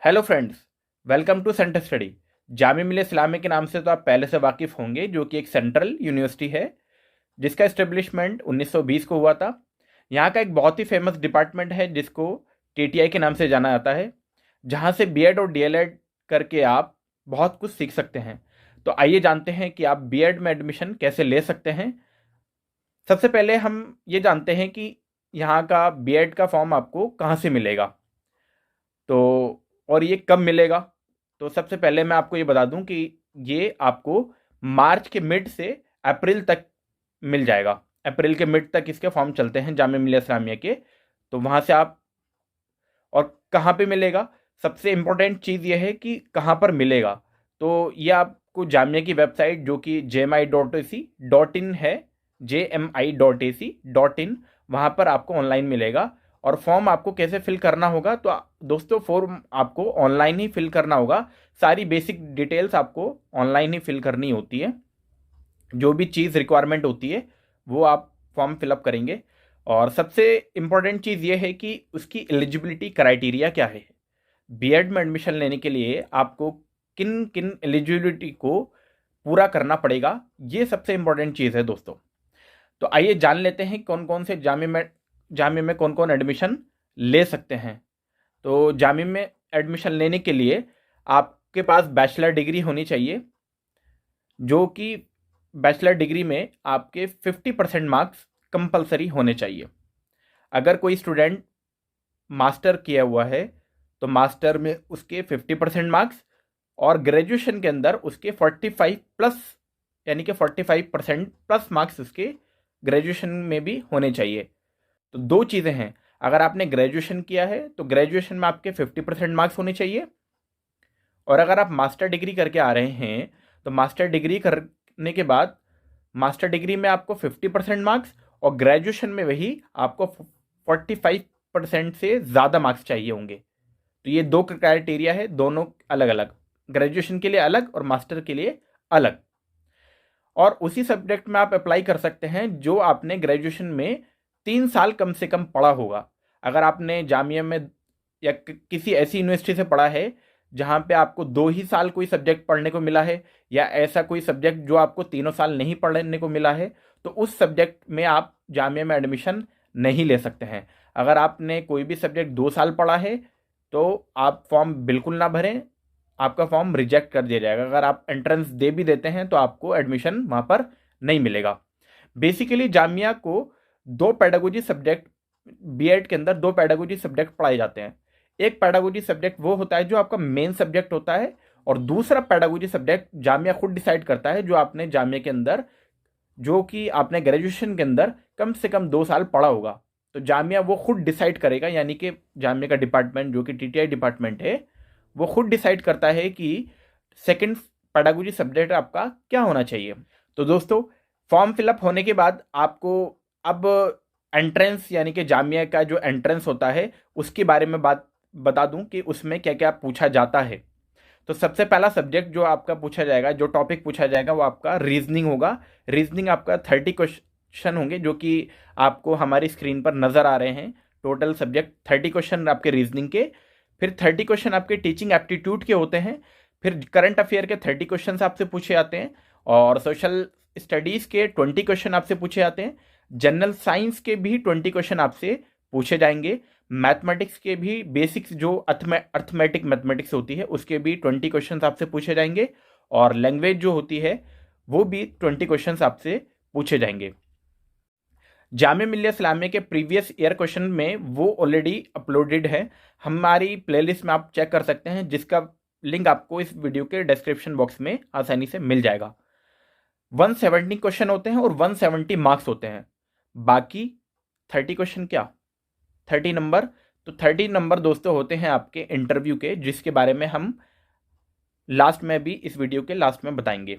Hello friends, welcome to centre study. Jamia Millia Islamia के नाम से तो आप पहले से वाकिफ़ होंगे, जो कि एक सेंट्रल यूनिवर्सिटी है जिसका इस्टेब्लिशमेंट 1920 को हुआ था। यहाँ का एक बहुत ही फेमस डिपार्टमेंट है जिसको टीटीआई के नाम से जाना जाता है, जहाँ से बीएड और डीएलएड करके आप बहुत कुछ सीख सकते हैं। तो आइए जानते हैं कि आप बीएड में एडमिशन कैसे ले सकते हैं। सबसे पहले हम ये जानते हैं कि यहाँ का बीएड का फॉर्म आपको कहाँ से मिलेगा, तो और ये कब मिलेगा। तो सबसे पहले मैं आपको ये बता दूं कि ये आपको मार्च के मिड से अप्रैल तक मिल जाएगा। अप्रैल के मिड तक इसके फॉर्म चलते हैं जामिया मिलिया इस्लामिया के। तो वहाँ से आप, और कहाँ पे मिलेगा, सबसे इम्पोर्टेंट चीज़ ये है कि कहाँ पर मिलेगा। तो ये आपको जामिया की वेबसाइट जो कि jmi.ac.in है, jmi.ac.in, वहाँ पर आपको ऑनलाइन मिलेगा। और फॉर्म आपको कैसे फिल करना होगा, तो दोस्तों फॉर्म आपको ऑनलाइन ही फिल करना होगा। सारी बेसिक डिटेल्स आपको ऑनलाइन ही फिल करनी होती है। जो भी चीज़ रिक्वायरमेंट होती है वो आप फॉर्म फिलअप करेंगे। और सबसे इम्पॉर्टेंट चीज़ ये है कि उसकी एलिजिबिलिटी क्राइटेरिया क्या है। बीएड में एडमिशन लेने के लिए आपको किन किन एलिजिबिलिटी को पूरा करना पड़ेगा, ये सबसे इम्पॉर्टेंट चीज़ है दोस्तों। तो आइए जान लेते हैं कौन कौन से जामिया में कौन कौन एडमिशन ले सकते हैं। तो जामिया में एडमिशन लेने के लिए आपके पास बैचलर डिग्री होनी चाहिए, जो कि बैचलर डिग्री में आपके 50% मार्क्स कंपलसरी होने चाहिए। अगर कोई स्टूडेंट मास्टर किया हुआ है तो मास्टर में उसके 50% मार्क्स, और ग्रेजुएशन के अंदर उसके 45 प्लस, यानी कि 45% प्लस मार्क्स उसके ग्रेजुएशन में भी होने चाहिए। तो दो चीज़ें हैं, अगर आपने ग्रेजुएशन किया है तो ग्रेजुएशन में आपके 50% मार्क्स होने चाहिए, और अगर आप मास्टर डिग्री करके आ रहे हैं तो मास्टर डिग्री करने के बाद मास्टर डिग्री में आपको 50% मार्क्स, और ग्रेजुएशन में वही आपको 45% से ज़्यादा मार्क्स चाहिए होंगे। तो ये दो क्राइटेरिया है, दोनों अलग अलग, ग्रेजुएशन के लिए अलग और मास्टर के लिए अलग। और उसी सब्जेक्ट में आप अप्लाई कर सकते हैं जो आपने ग्रेजुएशन में 3 साल कम से कम पढ़ा होगा। अगर आपने जामिया में या किसी ऐसी यूनिवर्सिटी से पढ़ा है जहाँ पे आपको 2 ही साल कोई सब्जेक्ट पढ़ने को मिला है, या ऐसा कोई सब्जेक्ट जो आपको 3 साल नहीं पढ़ने को मिला है, तो उस सब्जेक्ट में आप जामिया में एडमिशन नहीं ले सकते हैं। अगर आपने कोई भी सब्जेक्ट 2 साल पढ़ा है तो आप फॉर्म बिल्कुल ना भरें, आपका फॉर्म रिजेक्ट कर दिया जाएगा। अगर आप एंट्रेंस दे भी देते हैं तो आपको एडमिशन वहाँ पर नहीं मिलेगा। बेसिकली जामिया को दो पेडागोजी सब्जेक्ट, बीएड के अंदर दो पेडागोजी सब्जेक्ट पढ़ाए जाते हैं। एक पेडागोजी सब्जेक्ट वो होता है जो आपका मेन सब्जेक्ट होता है, और दूसरा पेडागोजी सब्जेक्ट जामिया खुद डिसाइड करता है, जो आपने जामिया के अंदर, जो कि आपने ग्रेजुएशन के अंदर कम से कम 2 साल पढ़ा होगा। तो जामिया वो खुद डिसाइड करेगा, यानी कि जामिया का डिपार्टमेंट जो कि टीटीआई डिपार्टमेंट है, वो खुद डिसाइड करता है कि सेकंड पेडागोजी सब्जेक्ट आपका क्या होना चाहिए। तो दोस्तों फॉर्म फिलअप होने के बाद आपको अब एंट्रेंस, यानी कि जामिया का जो एंट्रेंस होता है उसके बारे में बात बता दूं कि उसमें क्या क्या पूछा जाता है। तो सबसे पहला सब्जेक्ट जो आपका पूछा जाएगा, जो टॉपिक पूछा जाएगा, वो आपका रीजनिंग होगा। रीजनिंग आपका 30 क्वेश्चन होंगे, जो कि आपको हमारी स्क्रीन पर नज़र आ रहे हैं। टोटल सब्जेक्ट 30 क्वेश्चन आपके रीजनिंग के, फिर 30 क्वेश्चन आपके टीचिंग एप्टीट्यूड के होते हैं, फिर करंट अफेयर के 30 क्वेश्चन आपसे पूछे जाते हैं, और सोशल स्टडीज़ के 20 क्वेश्चन आपसे पूछे जाते हैं, जनरल साइंस के भी 20 क्वेश्चन आपसे पूछे जाएंगे, मैथमेटिक्स के भी बेसिक्स जो अर्थमेटिक मैथमेटिक्स होती है उसके भी 20 क्वेश्चन आपसे पूछे जाएंगे, और लैंग्वेज जो होती है वो भी 20 क्वेश्चन आपसे पूछे जाएंगे। जामिया मिलिया इस्लामिया के प्रीवियस ईयर क्वेश्चन में वो ऑलरेडी अपलोडेड है, हमारी प्लेलिस्ट में आप चेक कर सकते हैं, जिसका लिंक आपको इस वीडियो के डिस्क्रिप्शन बॉक्स में आसानी से मिल जाएगा। 170 क्वेश्चन होते हैं और 170 मार्क्स होते हैं। बाकी 30 क्वेश्चन क्या, 30 नंबर, तो 30 नंबर दोस्तों होते हैं आपके इंटरव्यू के, जिसके बारे में हम लास्ट में भी इस वीडियो के लास्ट में बताएंगे।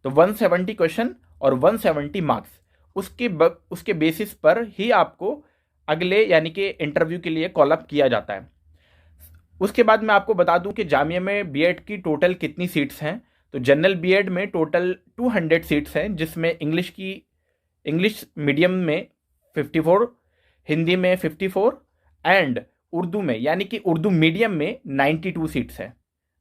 तो 170 क्वेश्चन और 170 मार्क्स, उसके बेसिस पर ही आपको अगले, यानी कि इंटरव्यू के लिए कॉल अप किया जाता है। उसके बाद मैं आपको बता दूं कि जामिया में बीएड की टोटल कितनी सीट्स हैं। तो जनरल बीएड में टोटल 200 सीट्स हैं, जिसमें इंग्लिश मीडियम में 54, हिंदी में 54, एंड उर्दू में यानी कि उर्दू मीडियम में 92 सीट्स है।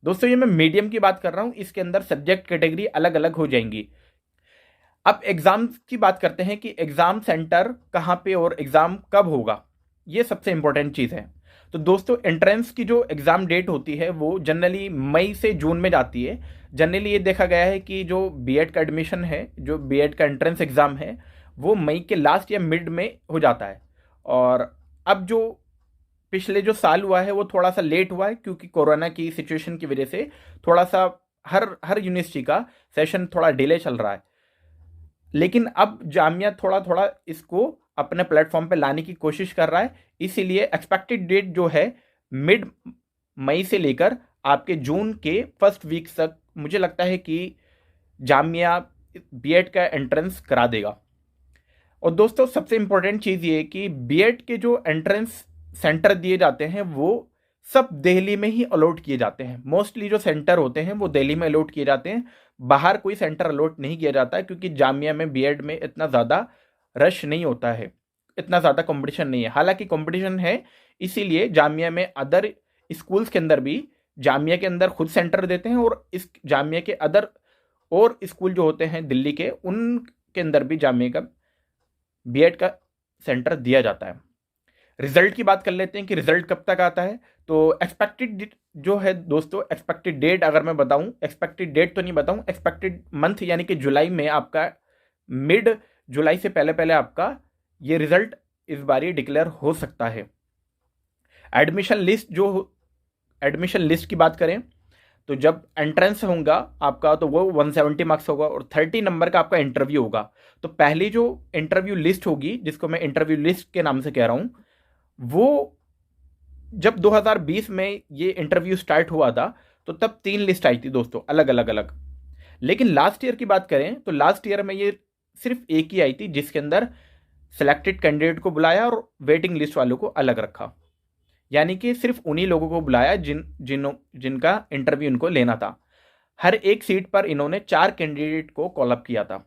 दोस्तों ये मैं मीडियम की बात कर रहा हूँ, इसके अंदर सब्जेक्ट कैटेगरी अलग अलग हो जाएंगी। अब एग्जाम की बात करते हैं कि एग्जाम सेंटर कहाँ पे और एग्जाम कब होगा, ये सबसे इंपॉर्टेंट चीज़ है। तो दोस्तों एंट्रेंस की जो एग्ज़ाम डेट होती है वो जनरली मई से जून में जाती है। जनरली ये देखा गया है कि जो बीएड का एडमिशन है, जो बीएड का एंट्रेंस एग्ज़ाम है, वो मई के लास्ट या मिड में हो जाता है। और अब जो पिछले जो साल हुआ है वो थोड़ा सा लेट हुआ है, क्योंकि कोरोना की सिचुएशन की वजह से थोड़ा सा हर हर यूनिवर्सिटी का सेशन थोड़ा डिले चल रहा है। लेकिन अब जामिया थोड़ा थोड़ा इसको अपने प्लेटफॉर्म पे लाने की कोशिश कर रहा है, इसीलिए एक्सपेक्टेड डेट जो है मिड मई से लेकर आपके जून के फर्स्ट वीक तक मुझे लगता है कि जामिया बीएड का एंट्रेंस करा देगा। और दोस्तों सबसे इंपॉर्टेंट चीज़ ये है कि बीएड के जो एंट्रेंस सेंटर दिए जाते हैं वो सब दिल्ली में ही अलॉट किए जाते हैं। मोस्टली जो सेंटर होते हैं वो दिल्ली में अलॉट किए जाते हैं, बाहर कोई सेंटर अलॉट नहीं किया जाता है, क्योंकि जामिया में बीएड में इतना ज़्यादा रश नहीं होता है, इतना ज़्यादा कंपटीशन नहीं है। हालांकि कंपटीशन है, इसीलिए जामिया में अदर स्कूल्स के अंदर भी जामिया के अंदर खुद सेंटर देते हैं, और इस जामिया के अदर और स्कूल जो होते हैं दिल्ली के, उनके अंदर भी जामिया का बीएड का सेंटर दिया जाता है। रिजल्ट की बात कर लेते हैं कि रिजल्ट कब तक आता है। तो एक्सपेक्टेड जो है दोस्तों, एक्सपेक्टेड डेट अगर मैं बताऊं, एक्सपेक्टेड डेट तो नहीं बताऊं, एक्सपेक्टेड मंथ यानी कि जुलाई में आपका मिड जुलाई से पहले पहले आपका ये रिजल्ट इस बार ही डिक्लेयर हो सकता है। एडमिशन लिस्ट की बात करें तो जब एंट्रेंस होगा आपका तो वो 170 मार्क्स होगा और 30 नंबर का आपका इंटरव्यू होगा। तो पहली जो इंटरव्यू लिस्ट होगी, जिसको मैं इंटरव्यू लिस्ट के नाम से कह रहा हूं, वो जब 2020 में ये इंटरव्यू स्टार्ट हुआ था तो तब 3 लिस्ट आई थी दोस्तों, अलग अलग अलग। लेकिन लास्ट ईयर की बात करें तो लास्ट ईयर में ये सिर्फ एक ही आई थी, जिसके अंदर सिलेक्टेड कैंडिडेट को बुलाया और वेटिंग लिस्ट वालों को अलग रखा। यानी कि सिर्फ उन्हीं लोगों को बुलाया जिनका इंटरव्यू इनको लेना था। हर एक सीट पर इन्होंने 4 कैंडिडेट को कॉल अप किया था।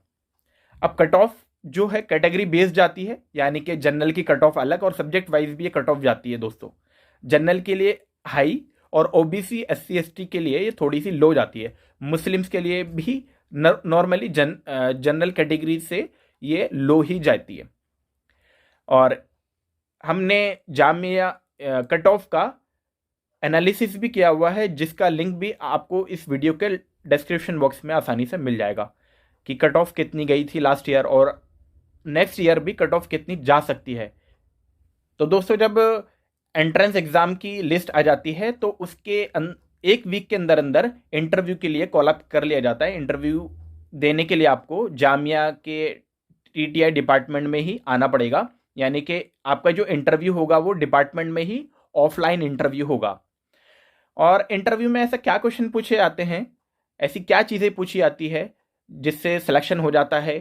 अब कट ऑफ जो है कैटेगरी बेस्ड जाती है, यानी कि जनरल की कट ऑफ अलग और सब्जेक्ट वाइज भी ये कट ऑफ जाती है दोस्तों। जनरल के लिए हाई और ओबीसी एससी एसटी के लिए ये थोड़ी सी लो जाती है। मुस्लिम्स के लिए भी नॉर्मली जनरल कैटेगरी से ये लो ही जाती है। और हमने जामिया कट ऑफ का एनालिसिस भी किया हुआ है, जिसका लिंक भी आपको इस वीडियो के डिस्क्रिप्शन बॉक्स में आसानी से मिल जाएगा कि कट ऑफ कितनी गई थी लास्ट ईयर और नेक्स्ट ईयर भी कट ऑफ कितनी जा सकती है। तो दोस्तों जब एंट्रेंस एग्ज़ाम की लिस्ट आ जाती है तो उसके एक वीक के अंदर अंदर इंटरव्यू के लिए कॉल अप कर लिया जाता है। इंटरव्यू देने के लिए आपको जामिया के टीटीआई डिपार्टमेंट में ही आना पड़ेगा, यानी कि आपका जो इंटरव्यू होगा वो डिपार्टमेंट में ही ऑफलाइन इंटरव्यू होगा। और इंटरव्यू में ऐसा क्या क्वेश्चन पूछे जाते हैं, ऐसी क्या चीज़ें पूछी जाती है जिससे सिलेक्शन हो जाता है,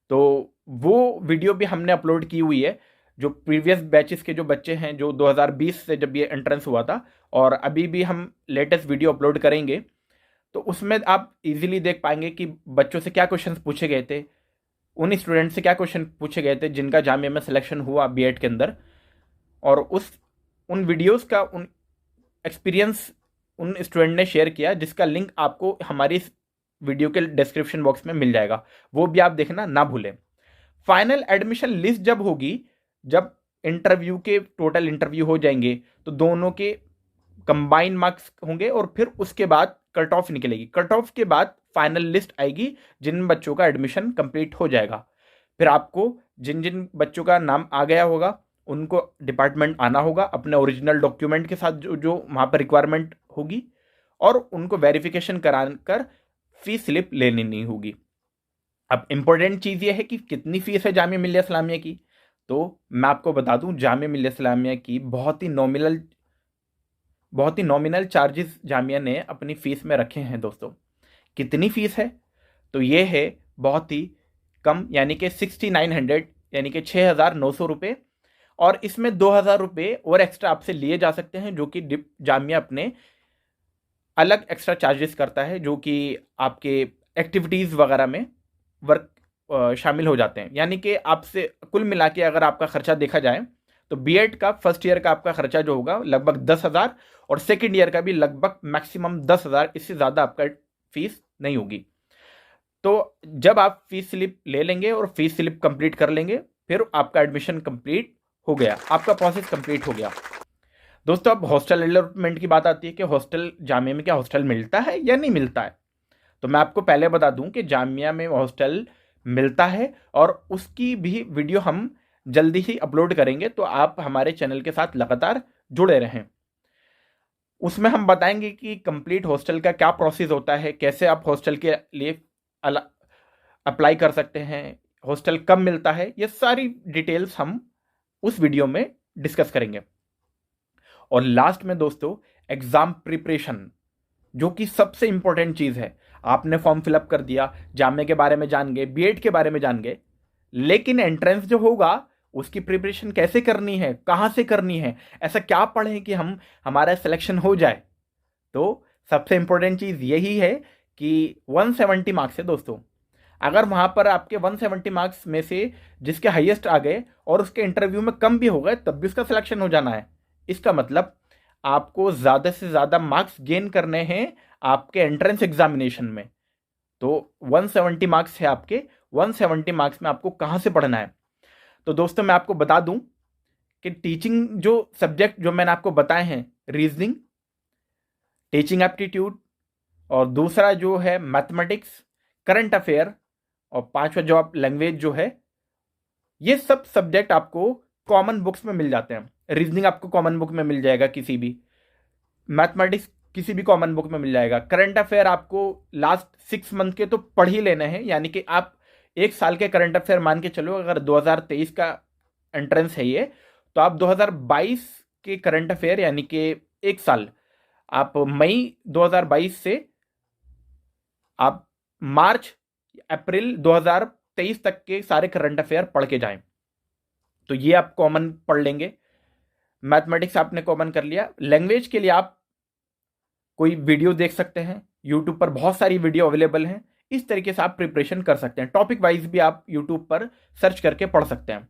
तो वो वीडियो भी हमने अपलोड की हुई है। जो प्रीवियस बैचेस के जो बच्चे हैं, जो 2020 से जब ये एंट्रेंस हुआ था, और अभी भी हम लेटेस्ट वीडियो अपलोड करेंगे, तो उसमें आप इजीली देख पाएंगे कि बच्चों से क्या क्वेश्चंस पूछे गए थे, उन स्टूडेंट से क्या क्वेश्चन पूछे गए थे जिनका जामिया में सिलेक्शन हुआ बीएड के अंदर। और उन वीडियोस का उन एक्सपीरियंस उन स्टूडेंट ने शेयर किया, जिसका लिंक आपको हमारी इस वीडियो के डिस्क्रिप्शन बॉक्स में मिल जाएगा, वो भी आप देखना ना भूलें। फाइनल एडमिशन लिस्ट जब होगी, जब इंटरव्यू के टोटल इंटरव्यू हो जाएंगे, तो दोनों के कंबाइन मार्क्स होंगे और फिर उसके बाद कट ऑफ निकलेगी। कट ऑफ के बाद फाइनल लिस्ट आएगी जिन बच्चों का एडमिशन कंप्लीट हो जाएगा। फिर आपको जिन जिन बच्चों का नाम आ गया होगा उनको डिपार्टमेंट आना होगा अपने ओरिजिनल डॉक्यूमेंट के साथ, जो जो वहाँ पर रिक्वायरमेंट होगी, और उनको वेरिफिकेशन कराकर फीस स्लिप लेनी होगी। अब इम्पोर्टेंट चीज़ ये है कि कितनी फ़ीस है जामिया मिल्लिया इस्लामिया की। तो मैं आपको बता दूं, जामिया मिल्लिया इस्लामिया की बहुत ही नॉमिनल चार्जेस जामिया ने अपनी फ़ीस में रखे हैं दोस्तों। कितनी फ़ीस है, तो ये है बहुत ही कम, यानी कि 6900, यानी कि 6900 रुपये। और इसमें 2000 रुपये और एक्स्ट्रा आपसे लिए जा सकते हैं, जो कि जामिया अपने अलग एक्स्ट्रा चार्जेस करता है, जो कि आपके एक्टिविटीज़ वगैरह में वर्क शामिल हो जाते हैं। यानी कि आपसे कुल मिला के अगर आपका खर्चा देखा जाए तो बीएड का फर्स्ट ईयर का आपका खर्चा जो होगा लगभग 10,000 और सेकेंड ईयर का भी लगभग मैक्सिमम 10,000, इससे ज़्यादा आपका फीस नहीं होगी। तो जब आप फीस स्लिप ले लेंगे और फीस स्लिप कंप्लीट कर लेंगे, फिर आपका एडमिशन कंप्लीट हो गया, आपका प्रोसेस कंप्लीट हो गया। दोस्तों अब हॉस्टल अलॉटमेंट की बात आती है कि हॉस्टल जामिया में क्या हॉस्टल मिलता है या नहीं मिलता है। तो मैं आपको पहले बता दूं कि जामिया में हॉस्टल मिलता है और उसकी भी वीडियो हम जल्दी ही अपलोड करेंगे, तो आप हमारे चैनल के साथ लगातार जुड़े रहें। उसमें हम बताएंगे कि कंप्लीट हॉस्टल का क्या प्रोसेस होता है, कैसे आप हॉस्टल के लिए अप्लाई कर सकते हैं, हॉस्टल कब मिलता है, ये सारी डिटेल्स हम उस वीडियो में डिस्कस करेंगे। और लास्ट में दोस्तों एग्जाम प्रिपरेशन, जो कि सबसे इंपॉर्टेंट चीज है। आपने फॉर्म फिलअप कर दिया, जामिया के बारे में जान गए, बीएड के बारे में जान गए, लेकिन एंट्रेंस जो होगा उसकी प्रिपरेशन कैसे करनी है, कहां से करनी है, ऐसा क्या पढ़ें कि हमारा सिलेक्शन हो जाए। तो सबसे इंपॉर्टेंट चीज यही है कि 170 मार्क्स है दोस्तों। अगर वहां पर आपके 170 मार्क्स में से जिसके हाईएस्ट आ गए और उसके इंटरव्यू में कम भी हो गए, तब भी उसका सिलेक्शन हो जाना है। इसका मतलब आपको ज्यादा से ज्यादा मार्क्स गेन करने हैं आपके एंट्रेंस एग्जामिनेशन में। तो 170 मार्क्स है आपके, 170 मार्क्स में आपको कहां से पढ़ना है। तो दोस्तों मैं आपको बता दूं कि टीचिंग जो सब्जेक्ट जो मैंने आपको बताए हैं, रीजनिंग, टीचिंग एप्टीट्यूड, और दूसरा जो है मैथमेटिक्स, करंट अफेयर, और पांचवा जो आप लैंग्वेज जो है, ये सब सब्जेक्ट आपको कॉमन बुक्स में मिल जाते हैं। रीजनिंग आपको कॉमन बुक में मिल जाएगा किसी भी, मैथमेटिक्स किसी भी कॉमन बुक में मिल जाएगा, करंट अफेयर आपको लास्ट 6 मंथ के तो पढ़ ही लेने हैं, यानी कि आप एक साल के करंट अफेयर मान के चलो। अगर 2023 का एंट्रेंस है ये, तो आप 2022 के करंट अफेयर यानी कि एक साल, आप मई 2022 से आप मार्च अप्रैल 2023 तक के सारे करंट अफेयर पढ़ के जाएं। तो ये आप कॉमन पढ़ लेंगे। मैथमेटिक्स आपने कॉमन कर लिया। लैंग्वेज के लिए आप कोई वीडियो देख सकते हैं, यूट्यूब पर बहुत सारी वीडियो अवेलेबल हैं। इस तरीके से आप प्रिपरेशन कर सकते हैं। टॉपिक वाइज भी आप यूट्यूब पर सर्च करके पढ़ सकते हैं।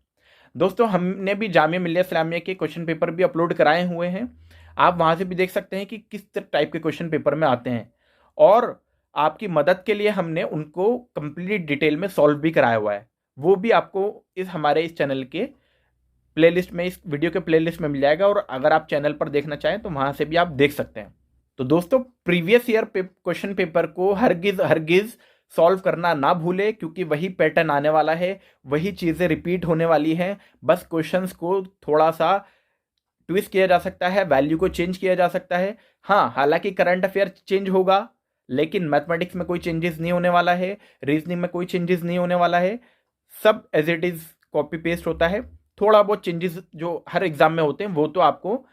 दोस्तों हमने भी जामिया मिल्लिया इस्लामिया के क्वेश्चन पेपर भी अपलोड कराए हुए हैं, आप वहां से भी देख सकते हैं कि किस टाइप के क्वेश्चन पेपर में आते हैं, और आपकी मदद के लिए हमने उनको कंप्लीट डिटेल में सॉल्व भी कराया हुआ है। वो भी आपको हमारे इस चैनल के प्लेलिस्ट में, इस वीडियो के प्लेलिस्ट में मिल जाएगा, और अगर आप चैनल पर देखना चाहें तो वहां से भी आप देख सकते हैं। तो दोस्तों प्रीवियस ईयर क्वेश्चन पेपर को हरगिज सॉल्व करना ना भूले, क्योंकि वही पैटर्न आने वाला है, वही चीजें रिपीट होने वाली हैं। बस क्वेश्चंस को थोड़ा सा ट्विस्ट किया जा सकता है, वैल्यू को चेंज किया जा सकता है। हाँ, हालांकि करंट अफेयर चेंज होगा, लेकिन मैथमेटिक्स में कोई चेंजेस नहीं होने वाला है, रीजनिंग में कोई चेंजेस नहीं होने वाला है। सब as it is copy paste होता है। थोड़ा बहुत चेंजेस जो हर एग्जाम में होते हैं, वो तो आपको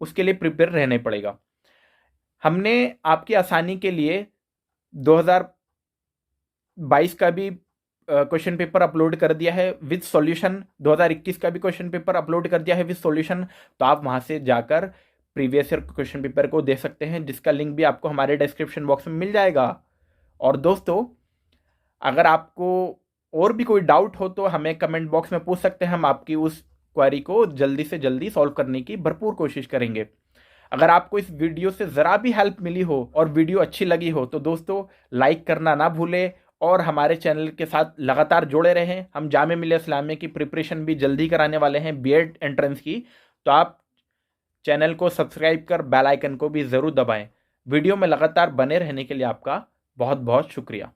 उसके लिए प्रिपेयर रहना पड़ेगा। हमने आपकी आसानी के लिए 2022 का भी क्वेश्चन पेपर अपलोड कर दिया है विद सॉल्यूशन, 2021 का भी क्वेश्चन पेपर अपलोड कर दिया है विद सॉल्यूशन। तो आप वहां से जाकर प्रीवियस ईयर क्वेश्चन पेपर को देख सकते हैं, जिसका लिंक भी आपको हमारे डिस्क्रिप्शन बॉक्स में मिल जाएगा। और दोस्तों अगर आपको और भी कोई डाउट हो तो हमें कमेंट बॉक्स में पूछ सकते हैं, हम आपकी उस क्वेरी को जल्दी से जल्दी सॉल्व करने की भरपूर कोशिश करेंगे। अगर आपको इस वीडियो से ज़रा भी हेल्प मिली हो और वीडियो अच्छी लगी हो, तो दोस्तों लाइक करना ना भूलें और हमारे चैनल के साथ लगातार जुड़े रहें। हम जामिया मिल्लिया इस्लामिया की प्रिपरेशन भी जल्दी कराने वाले हैं, बीएड एंट्रेंस की। तो आप चैनल को सब्सक्राइब कर बेल आइकन को भी ज़रूर दबाएं। वीडियो में लगातार बने रहने के लिए आपका बहुत बहुत शुक्रिया।